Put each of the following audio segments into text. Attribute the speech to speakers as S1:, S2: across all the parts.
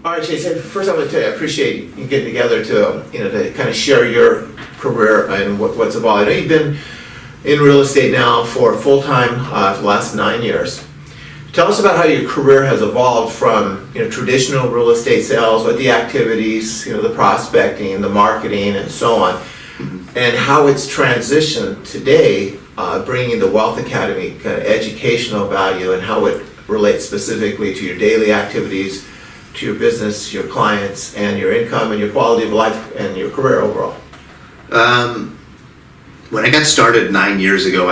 S1: All right, Chasin. First, I want to tell you, I appreciate you getting together to kind of share your career and what's evolved. I know you've been in real estate now for full time for the last 9 years. Tell us about how your career has evolved from traditional real estate sales, what the activities, the prospecting, the marketing, and so on, and how it's transitioned today, bringing the Wealth Academy kind of educational value and how it relates specifically to your daily activities, to your business, your clients, and your income and your quality of life and your career overall.
S2: When I got started 9 years ago,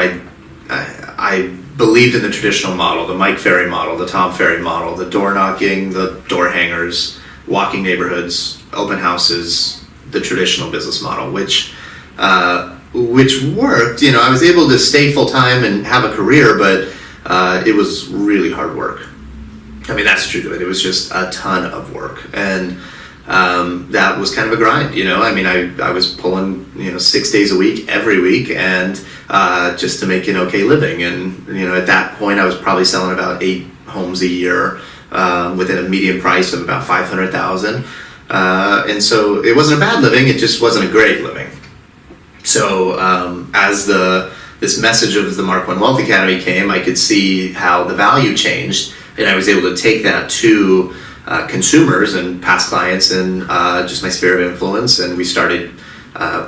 S2: I believed in the traditional model, the Mike Ferry model, the Tom Ferry model, the door knocking, the door hangers, walking neighborhoods, open houses, the traditional business model, which worked. I was able to stay full time and have a career, but it was really hard work. I mean, that's the truth of it. It was just a ton of work, and that was kind of a grind. I mean, I was pulling 6 days a week, every week, and just to make an okay living. And at that point, I was probably selling about 8 homes a year within a median price of about $500,000. And so it wasn't a bad living; it just wasn't a great living. So as this message of the Mark I Wealth Academy came, I could see how the value changed, and I was able to take that to consumers and past clients and just my sphere of influence, and we started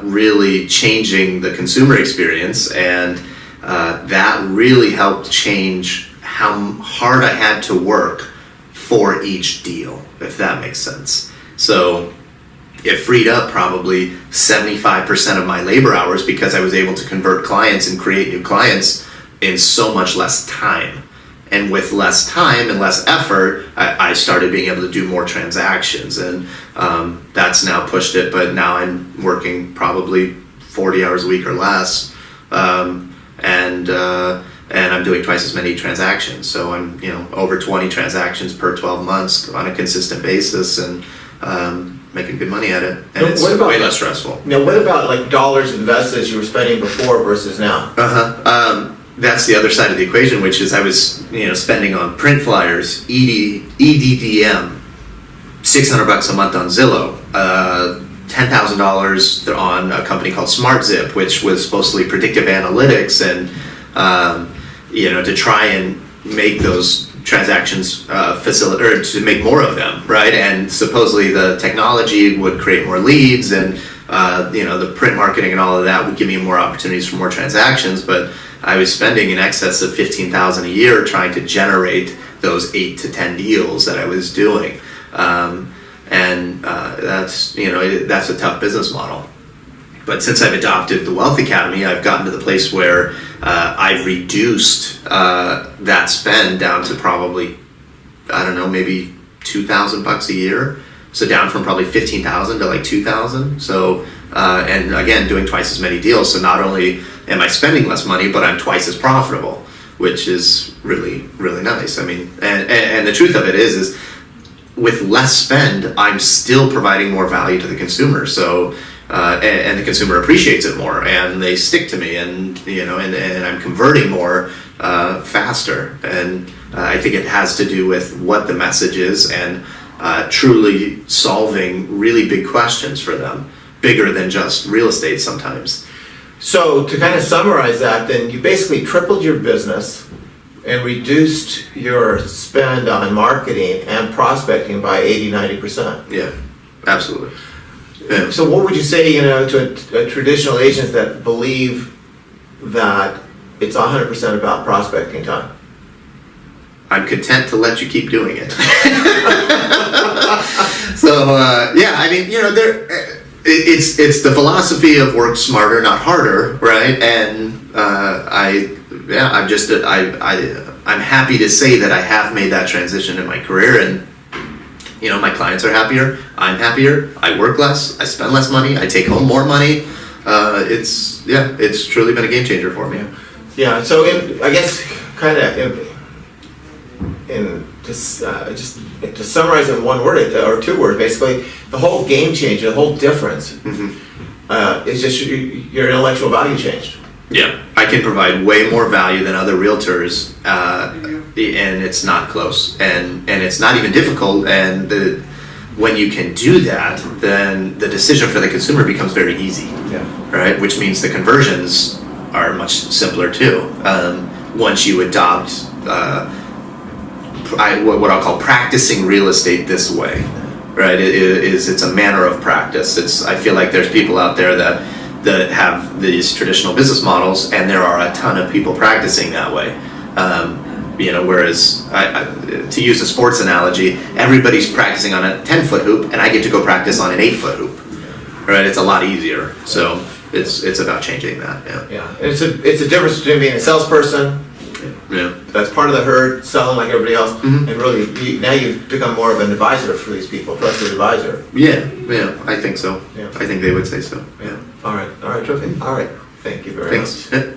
S2: really changing the consumer experience, and that really helped change how hard I had to work for each deal, if that makes sense. So it freed up probably 75% of my labor hours because I was able to convert clients and create new clients in so much less time. And with less time and less effort, I started being able to do more transactions, and that's now pushed it. But now I'm working probably 40 hours a week or less, and I'm doing twice as many transactions. So I'm over 20 transactions per 12 months on a consistent basis, and making good money at it. And it's way less stressful.
S1: Now, what about like dollars invested you were spending before versus now?
S2: That's the other side of the equation, which is I was spending on print flyers, EDDM, $600 a month on Zillow, $10,000 on a company called SmartZip, which was supposedly predictive analytics, and to try and make those transactions or to make more of them, right? And supposedly the technology would create more leads, and the print marketing and all of that would give me more opportunities for more transactions, but I was spending in excess of $15,000 a year trying to generate those 8 to 10 deals that I was doing, and that's a tough business model. But since I've adopted the Wealth Academy, I've gotten to the place where I've reduced that spend down to probably, maybe $2,000 a year. So down from probably $15,000 to like $2,000. So and again, doing twice as many deals. So not only am I spending less money, but I'm twice as profitable, which is really, really nice. I mean, and the truth of it is with less spend, I'm still providing more value to the consumer. So and the consumer appreciates it more, and they stick to me, and and I'm converting more faster. And I think it has to do with what the message is, and truly solving really big questions for them, bigger than just real estate sometimes.
S1: So to kind of summarize that, then you basically tripled your business and reduced your spend on marketing and prospecting by 80-90%.
S2: Yeah, absolutely. Yeah.
S1: So what would you say, to a traditional agent that believe that it's 100% about prospecting time?
S2: I'm content to let you keep doing it. So I mean, it's the philosophy of work smarter, not harder, right? And I'm happy to say that I have made that transition in my career, and my clients are happier, I'm happier, I work less, I spend less money, I take home more money. It's truly been a game changer for me.
S1: Yeah. So I guess kind of just to summarize in one word or 2 words, basically, the whole game changer, the whole difference is just your intellectual value changed.
S2: Yeah, I can provide way more value than other realtors, and it's not close, and it's not even difficult. And when you can do that, then the decision for the consumer becomes very easy,
S1: Yeah.
S2: right? Which means the conversions are much simpler too. Once you adopt what I'll call practicing real estate this way, right? It's a manner of practice. I feel like there's people out there that have these traditional business models, and there are a ton of people practicing that way. Whereas to use a sports analogy, everybody's practicing on a 10-foot hoop, and I get to go practice on an 8-foot hoop. Right? It's a lot easier. So it's about changing that. Yeah.
S1: Yeah. It's a difference between being a salesperson.
S2: Yeah.
S1: That's part of the herd, selling like everybody else,
S2: Mhm.
S1: and really now you've become more of an advisor for these people, trusted advisor.
S2: Yeah. I think so.
S1: Yeah.
S2: I think they would say so.
S1: Yeah. All right, terrific. All right, thank you very much.
S2: Thanks.